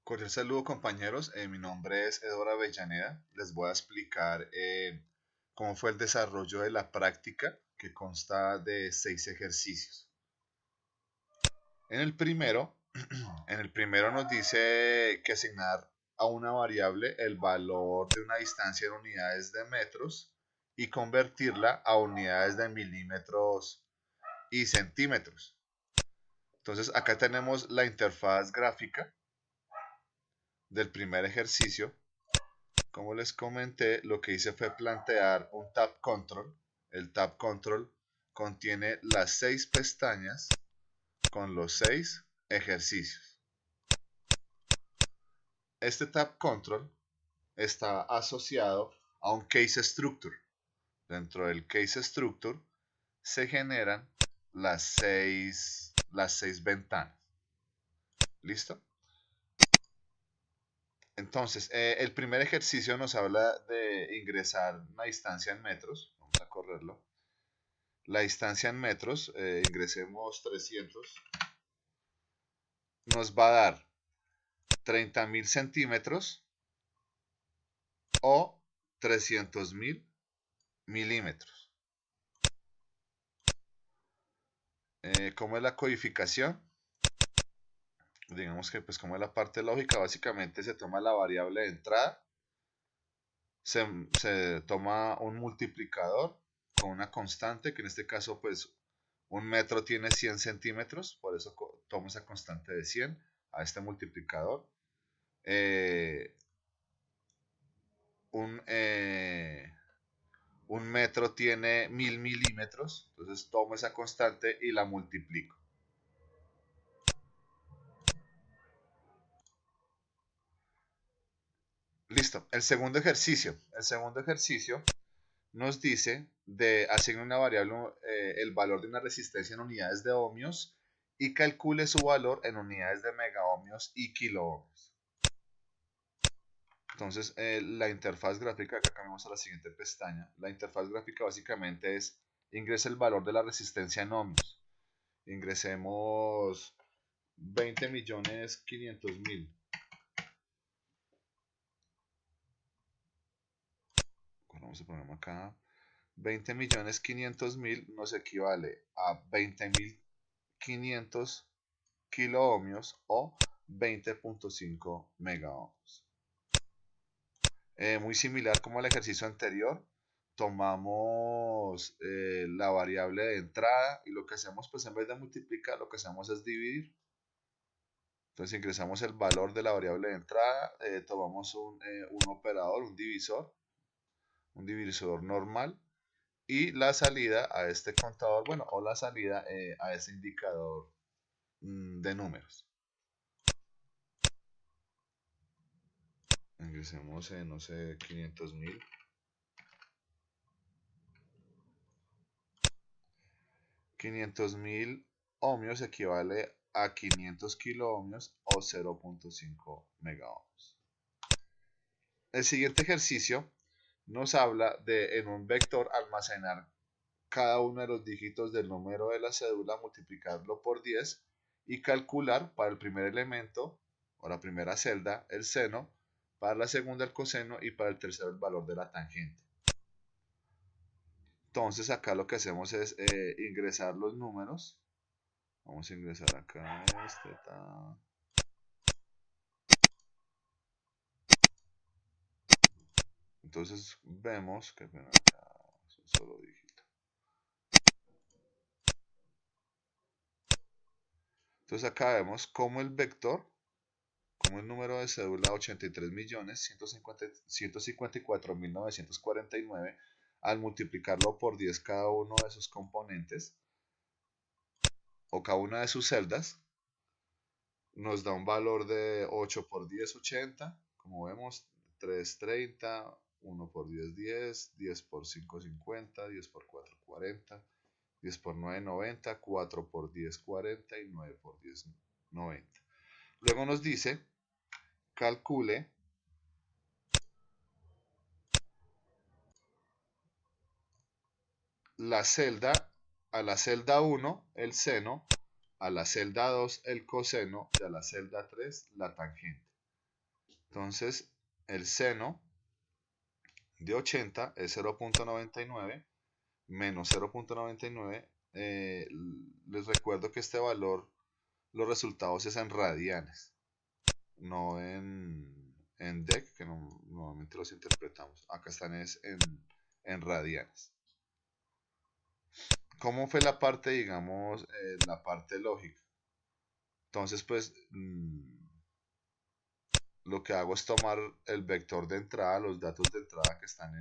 Cordial saludo compañeros, mi nombre es Eduardo Avellaneda. Les voy a explicar cómo fue el desarrollo de la práctica que consta de 6 ejercicios. En el primero, en el primero nos dice que asignar a una variable el valor de una distancia en unidades de metros y convertirla a unidades de milímetros y centímetros. Entonces acá tenemos la interfaz gráfica del primer ejercicio. Como les comenté, lo que hice fue plantear un tab control. El tab control contiene las 6 pestañas con los 6 ejercicios. Este tab control está asociado a un case structure. Dentro del case structure se generan las seis ventanas. ¿Listo? Entonces, el primer ejercicio nos habla de ingresar una distancia en metros. Vamos a correrlo. La distancia en metros, ingresemos 300, nos va a dar 30.000 centímetros o 300.000 milímetros. ¿Cómo es la codificación? Digamos que pues como es la parte lógica, básicamente se toma la variable de entrada, se toma un multiplicador con una constante, que en este caso pues un metro tiene 100 centímetros, por eso tomo esa constante de 100 a este multiplicador. Un, un metro tiene 1000 milímetros, entonces tomo esa constante y la multiplico. Listo. El segundo ejercicio. El segundo ejercicio nos dice de asignar una variable, el valor de una resistencia en unidades de ohmios y calcule su valor en unidades de megaohmios y kiloohmios. Entonces, la interfaz gráfica, acá cambiamos a la siguiente pestaña. La interfaz gráfica básicamente es ingresa el valor de la resistencia en ohmios. Ingresemos 20.500.000. Vamos a poner acá. 20.500.000 nos equivale a 20.500 kiloohmios o 20.5 megaohmios. Muy similar como el ejercicio anterior, tomamos la variable de entrada y lo que hacemos, pues en vez de multiplicar, lo que hacemos es dividir. Entonces ingresamos el valor de la variable de entrada, tomamos un operador, un divisor normal, y la salida a este contador, bueno, o la salida a ese indicador de números. Ingresemos, no sé, 500.000. 500.000 ohmios equivale a 500 kiloohmios o 0.5 megaohmios. El siguiente ejercicio nos habla de en un vector almacenar cada uno de los dígitos del número de la cédula, multiplicarlo por 10 y calcular para el primer elemento o la primera celda el seno, para la segunda el coseno y para el tercero el valor de la tangente. Entonces acá lo que hacemos es ingresar los números. Vamos a ingresar acá este. Entonces vemos que bueno, acá es un solo dígito. Entonces acá vemos como el vector, como el número de cédula 83.154.949, al multiplicarlo por 10 cada uno de sus componentes o cada una de sus celdas, nos da un valor de 8 por 10, 80, como vemos, 330, 1 por 10, 10, 10 por 5, 50, 10 por 4, 40, 10 por 9, 90, 4 por 10, 40 y 9 por 10, 90. Luego nos dice, calcule la celda, a la celda 1 el seno, a la celda 2 el coseno y a la celda 3 la tangente. Entonces, el seno de 80 es 0.99 menos 0.99. Les recuerdo que este valor, los resultados es en radianes, no en DEC, que normalmente los interpretamos. Acá están es en radianes. ¿Cómo fue la parte, digamos, la parte lógica? Entonces, pues, lo que hago es tomar el vector de entrada, los datos de entrada que están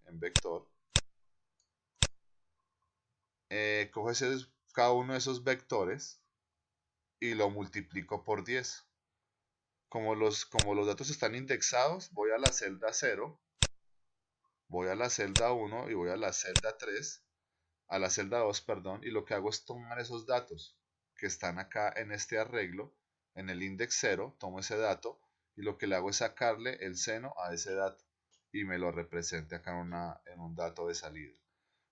en vector. Cojo cada uno de esos vectores y lo multiplico por 10. Como los datos están indexados, voy a la celda 0, voy a la celda 1 y voy a la celda 3, a la celda 2, perdón, y lo que hago es tomar esos datos que están acá en este arreglo, en el index 0, tomo ese dato y lo que le hago es sacarle el seno a ese dato y me lo represente acá en un dato de salida.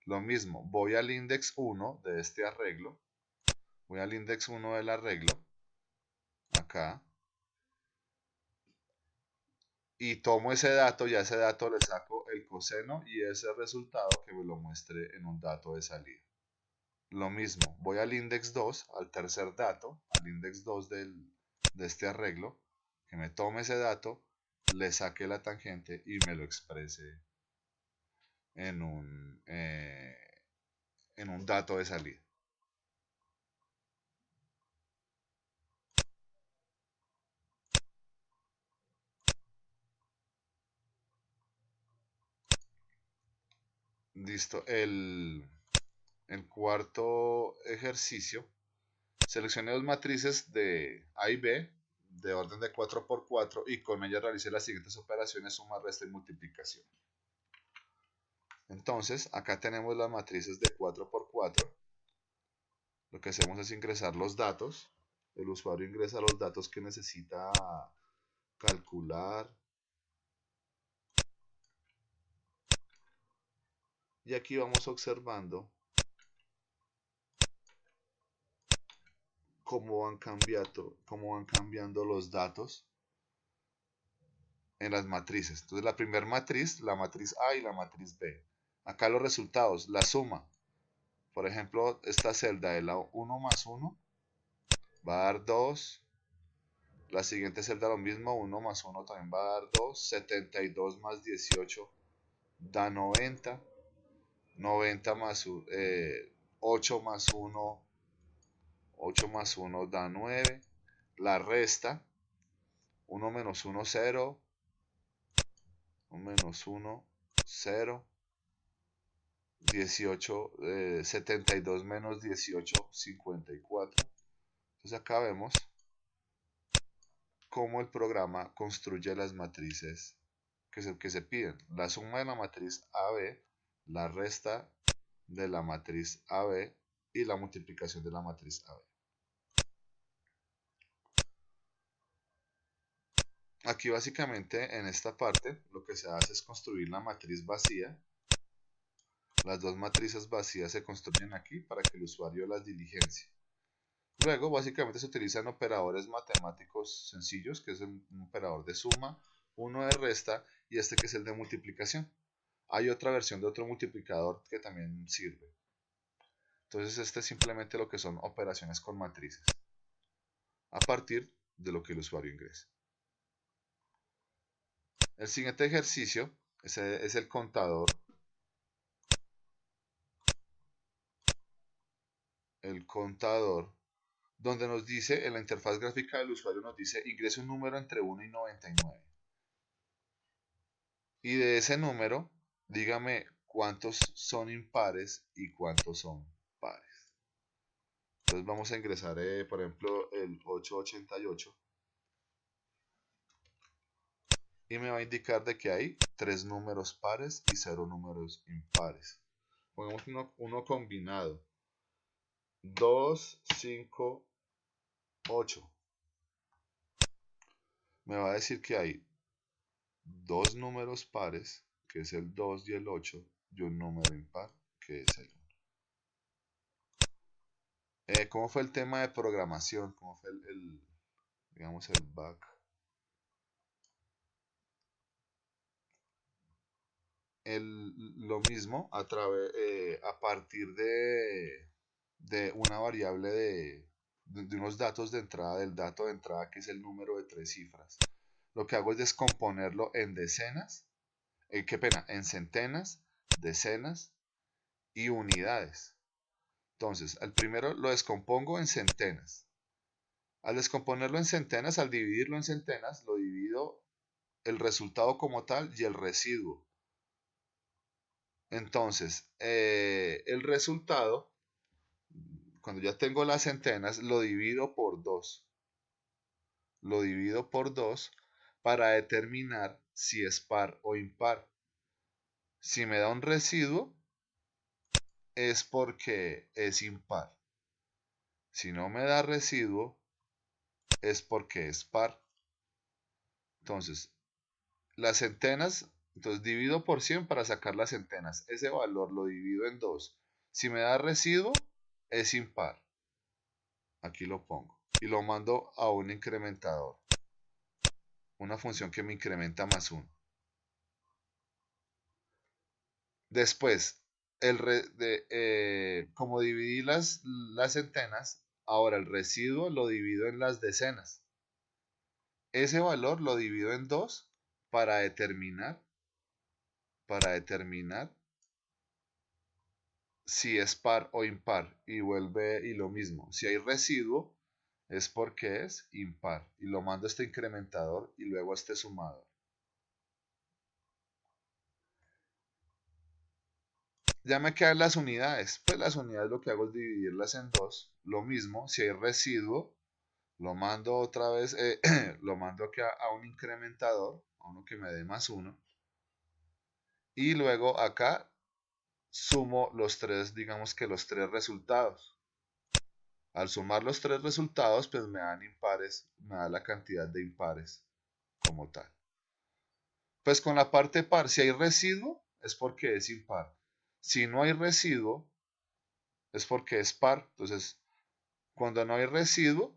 Lo mismo, voy al index 1 de este arreglo, voy al index 1 del arreglo, acá, y tomo ese dato y a ese dato le saco el coseno y ese resultado que me lo muestre en un dato de salida. Lo mismo, voy al index 2, al tercer dato, al index 2 de este arreglo, que me tome ese dato, le saque la tangente y me lo exprese en un dato de salida. Listo, el cuarto ejercicio. Seleccione dos matrices de A y B de orden de 4×4 y con ellas realice las siguientes operaciones: suma, resta y multiplicación. Entonces, acá tenemos las matrices de 4×4. Lo que hacemos es ingresar los datos. El usuario ingresa los datos que necesita calcular. Y aquí vamos observando cómo van cambiando los datos en las matrices. Entonces la primera matriz, la matriz A y la matriz B. Acá los resultados, la suma. Por ejemplo, esta celda de la 1 más 1 va a dar 2. La siguiente celda lo mismo, 1 más 1 también va a dar 2. 72 más 18 da 90. 90 más 8 más 1. 8 más 1 da 9. La resta, 1 menos 1, 0. 1 menos 1, 0. 18, 72 menos 18, 54. Entonces acá vemos cómo el programa construye las matrices que se piden. La suma de la matriz AB, la resta de la matriz AB y la multiplicación de la matriz AB. Aquí básicamente en esta parte lo que se hace es construir la matriz vacía. Las dos matrices vacías se construyen aquí para que el usuario las diligencie. Luego, básicamente se utilizan operadores matemáticos sencillos, que es un operador de suma, uno de resta y este que es el de multiplicación. Hay otra versión de otro multiplicador que también sirve. Entonces, este es simplemente lo que son operaciones con matrices, a partir de lo que el usuario ingresa. El siguiente ejercicio es el contador. El contador, donde nos dice, en la interfaz gráfica del usuario nos dice, ingrese un número entre 1 y 99. Y de ese número, dígame cuántos son impares y cuántos son pares. Entonces vamos a ingresar, por ejemplo, el 888. Y me va a indicar de que hay 3 números pares y 0 números impares. Pongamos uno combinado. 2, 5, 8. Me va a decir que hay dos números pares, que es el 2 y el 8, y un número impar, que es el 1. ¿Cómo fue el tema de programación? ¿Cómo fue digamos, el back? lo mismo a partir de una variable de unos datos de entrada, del dato de entrada que es el número de 3 cifras. Lo que hago es descomponerlo en decenas, qué pena, en centenas, decenas y unidades. Entonces, al primero lo descompongo en centenas. Al descomponerlo en centenas, al dividirlo en centenas, lo divido el resultado como tal y el residuo. Entonces, el resultado, cuando ya tengo las centenas, lo divido por 2. Lo divido por 2 para determinar si es par o impar. Si me da un residuo, es porque es impar. Si no me da residuo, es porque es par. Entonces, las centenas, entonces divido por 100 para sacar las centenas. Ese valor lo divido en 2. Si me da residuo, es impar. Aquí lo pongo. Y lo mando a un incrementador. Una función que me incrementa más 1. Después, como dividí las centenas, ahora el residuo lo divido en las decenas. Ese valor lo divido en 2 para determinar si es par o impar. Y vuelve y lo mismo. Si hay residuo, es porque es impar. Y lo mando a este incrementador y luego a este sumador. Ya me quedan las unidades. Pues las unidades lo que hago es dividirlas en 2. Lo mismo, si hay residuo, lo mando otra vez, lo mando aquí a un incrementador, a uno que me dé más 1. Y luego acá sumo los tres, digamos que los tres resultados. Al sumar los tres resultados, pues me dan impares, me da la cantidad de impares como tal. Pues con la parte par, si hay residuo, es porque es impar. Si no hay residuo, es porque es par. Entonces, cuando no hay residuo,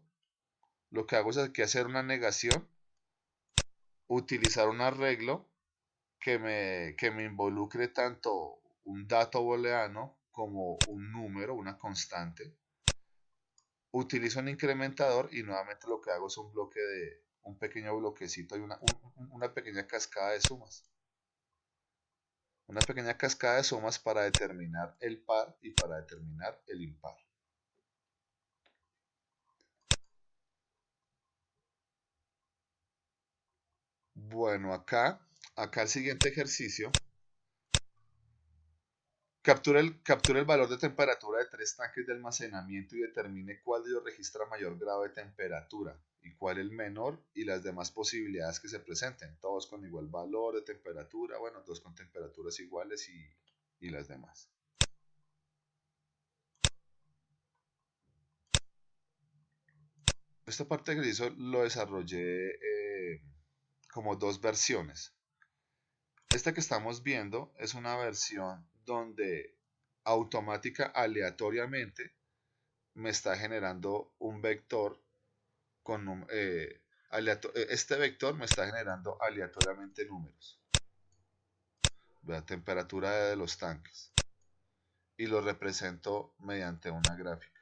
lo que hago es aquí hacer una negación, utilizar un arreglo que me involucre tanto un dato booleano como un número, una constante. Utilizo un incrementador y nuevamente lo que hago es un pequeño bloquecito y una pequeña cascada de sumas. Una pequeña cascada de sumas para determinar el par y para determinar el impar. Bueno, acá el siguiente ejercicio. Captura el valor de temperatura de 3 tanques de almacenamiento y determine cuál de ellos registra mayor grado de temperatura y cuál el menor y las demás posibilidades que se presenten. Todos con igual valor de temperatura, bueno, todos con temperaturas iguales y las demás. Esta parte del ejercicio lo desarrollé como dos versiones. Esta que estamos viendo es una versión donde automática aleatoriamente me está generando un vector con este vector me está generando aleatoriamente números. La temperatura de los tanques. Y lo represento mediante una gráfica.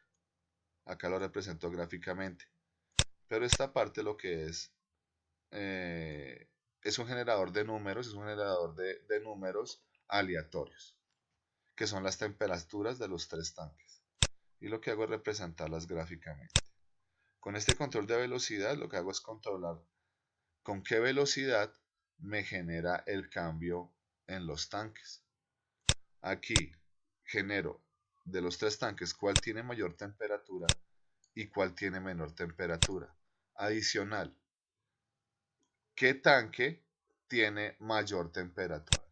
Acá lo represento gráficamente. Pero esta parte lo que es un generador de números, es un generador de números aleatorios, que son las temperaturas de los 3 tanques. Y lo que hago es representarlas gráficamente. Con este control de velocidad lo que hago es controlar con qué velocidad me genera el cambio en los tanques. Aquí genero de los 3 tanques cuál tiene mayor temperatura y cuál tiene menor temperatura. Adicional, ¿qué tanque tiene mayor temperatura?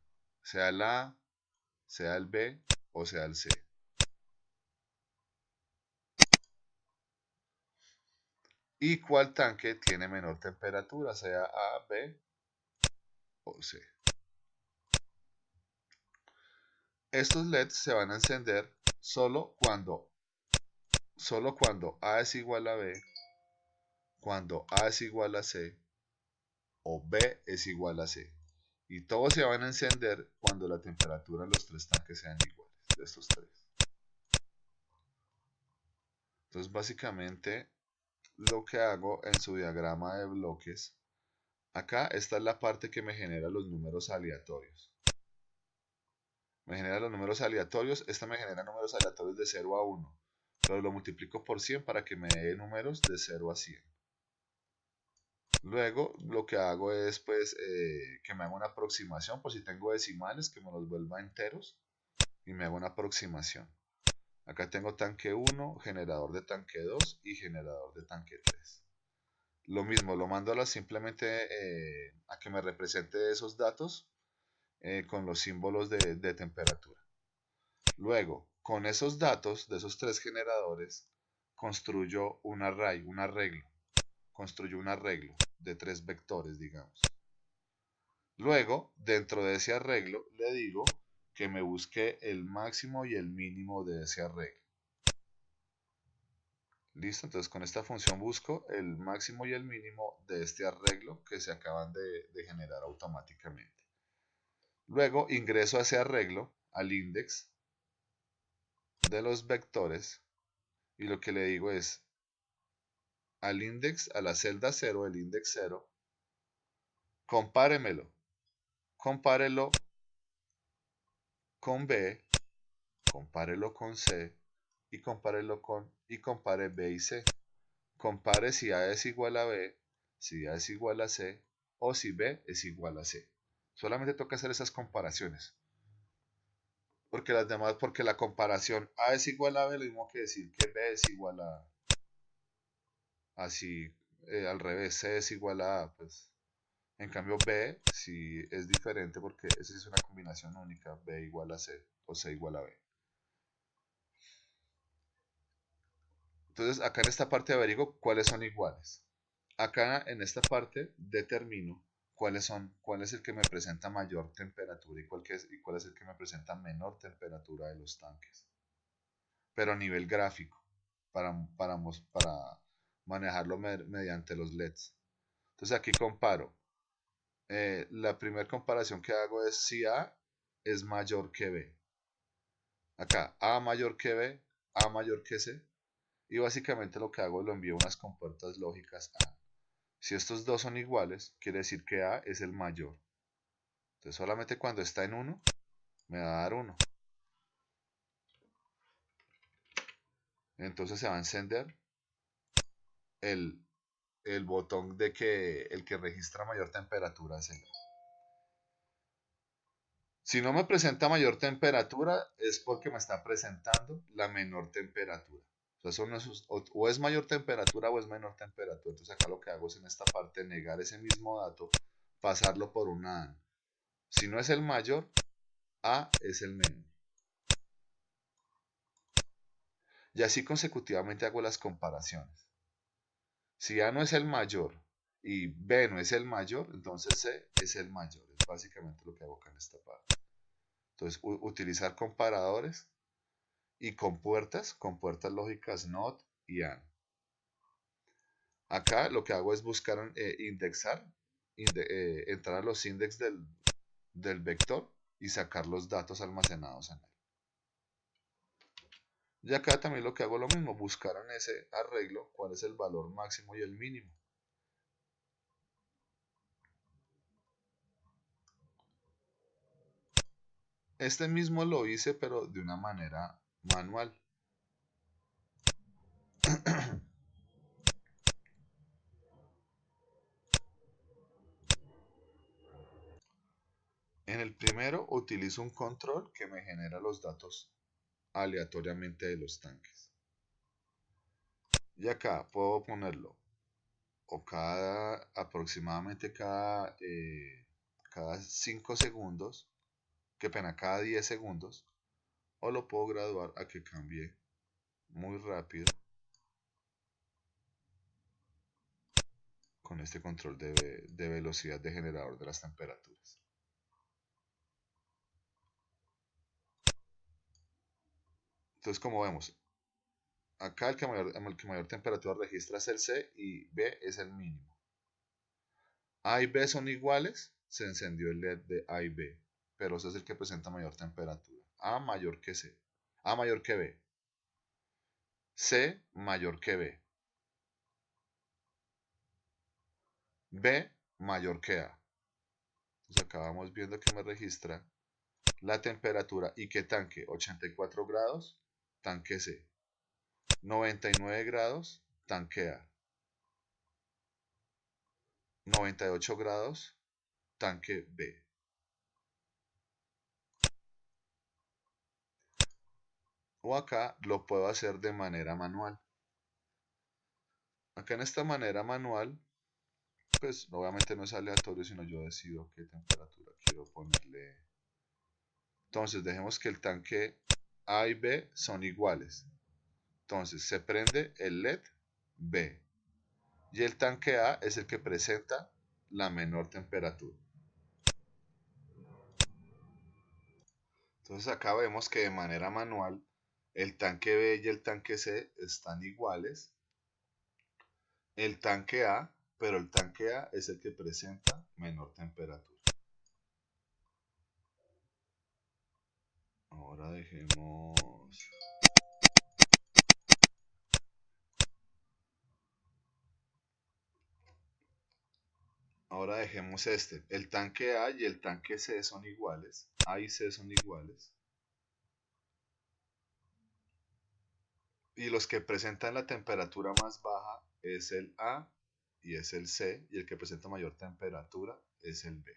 Sea el A, sea el B o sea el C. ¿Y cuál tanque tiene menor temperatura? Sea A, B o C. Estos LEDs se van a encender solo cuando A es igual a B, cuando A es igual a C o B es igual a C. Y todos se van a encender cuando la temperatura de los tres tanques sean iguales, de estos tres. Entonces básicamente lo que hago en su diagrama de bloques, acá esta es la parte que me genera los números aleatorios. Me genera los números aleatorios, esta me genera números aleatorios de 0 a 1, pero lo multiplico por 100 para que me dé números de 0 a 100. Luego lo que hago es pues que me haga una aproximación, por si tengo decimales, que me los vuelva enteros y me haga una aproximación. Acá tengo tanque 1, generador de tanque 2 y generador de tanque 3. Lo mismo, lo mando simplemente a que me represente esos datos con los símbolos de temperatura. Luego, con esos datos de esos tres generadores, construyo un array, un arreglo. Construyo un arreglo de tres vectores, digamos. Luego, dentro de ese arreglo, le digo que me busque el máximo y el mínimo de ese arreglo. Listo, entonces con esta función busco el máximo y el mínimo de este arreglo que se acaban de generar automáticamente. Luego ingreso a ese arreglo, al index de los vectores, y lo que le digo es al index, a la celda 0, el index 0, compáremelo, compárelo con B, compárelo con C, y compare B y C. Compare si A es igual a B, si A es igual a C, o si B es igual a C. Solamente toca hacer esas comparaciones. Porque la comparación A es igual a B, lo mismo que decir que B es igual a así, al revés, C es igual a A, pues. En cambio B sí es diferente porque esa es una combinación única, B igual a C o C igual a B. Entonces acá en esta parte averiguo cuáles son iguales. Acá en esta parte determino cuál es el que me presenta mayor temperatura y cuál es el que me presenta menor temperatura de los tanques. Pero a nivel gráfico, para manejarlo mediante los LEDs. Entonces aquí comparo. La primera comparación que hago es si A es mayor que B. Acá A mayor que B, A mayor que C. Y básicamente lo que hago es lo envío a unas compuertas lógicas A. Si estos dos son iguales, quiere decir que A es el mayor. Entonces solamente cuando está en 1, me va a dar 1. Entonces se va a encender el, el botón de que el que registra mayor temperatura es el A. Si no me presenta mayor temperatura, es porque me está presentando la menor temperatura. O sea, o es mayor temperatura o es menor temperatura. Entonces acá lo que hago es en esta parte negar ese mismo dato, pasarlo por una AND. Si no es el mayor, A es el menor. Y así consecutivamente hago las comparaciones. Si A no es el mayor y B no es el mayor, entonces C es el mayor. Es básicamente lo que hago acá en esta parte. Entonces, utilizar comparadores y compuertas lógicas NOT y AND. Acá lo que hago es buscar, indexar, entrar a los index del vector y sacar los datos almacenados en él. Y acá también lo que hago es lo mismo, buscar en ese arreglo cuál es el valor máximo y el mínimo. Este mismo lo hice pero de una manera manual. En el primero utilizo un control que me genera los datos aleatoriamente de los tanques. Y acá puedo ponerlo o aproximadamente cada 5 segundos, qué pena, cada 10 segundos, o lo puedo graduar a que cambie muy rápido con este control de velocidad de generador de las temperaturas. Entonces, como vemos, acá el que mayor temperatura registra es el C y B es el mínimo. A y B son iguales se encendió el LED de A y B, pero ese es el que presenta mayor temperatura. A mayor que C. A mayor que B. C mayor que B. B mayor que A. Entonces acá vamos viendo que me registra la temperatura y qué tanque. 84 grados, tanque C. 99 grados, tanque A. 98 grados, tanque B. O acá lo puedo hacer de manera manual. Acá en esta manera manual, pues obviamente no es aleatorio, sino yo decido qué temperatura quiero ponerle. Entonces dejemos que el tanque A y B son iguales. Entonces se prende el LED B. Y el tanque A es el que presenta la menor temperatura. Entonces acá vemos que de manera manual el tanque B y el tanque C están iguales. El tanque A, pero el tanque A es el que presenta menor temperatura. Ahora dejemos este. El tanque A y el tanque C son iguales. A y C son iguales. Y los que presentan la temperatura más baja es el A y es el C. Y el que presenta mayor temperatura es el B.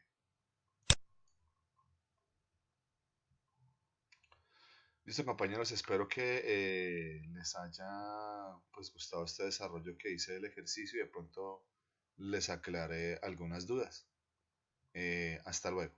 Listo, compañeros, espero que les haya pues, gustado este desarrollo que hice del ejercicio y de pronto les aclaré algunas dudas. Hasta luego.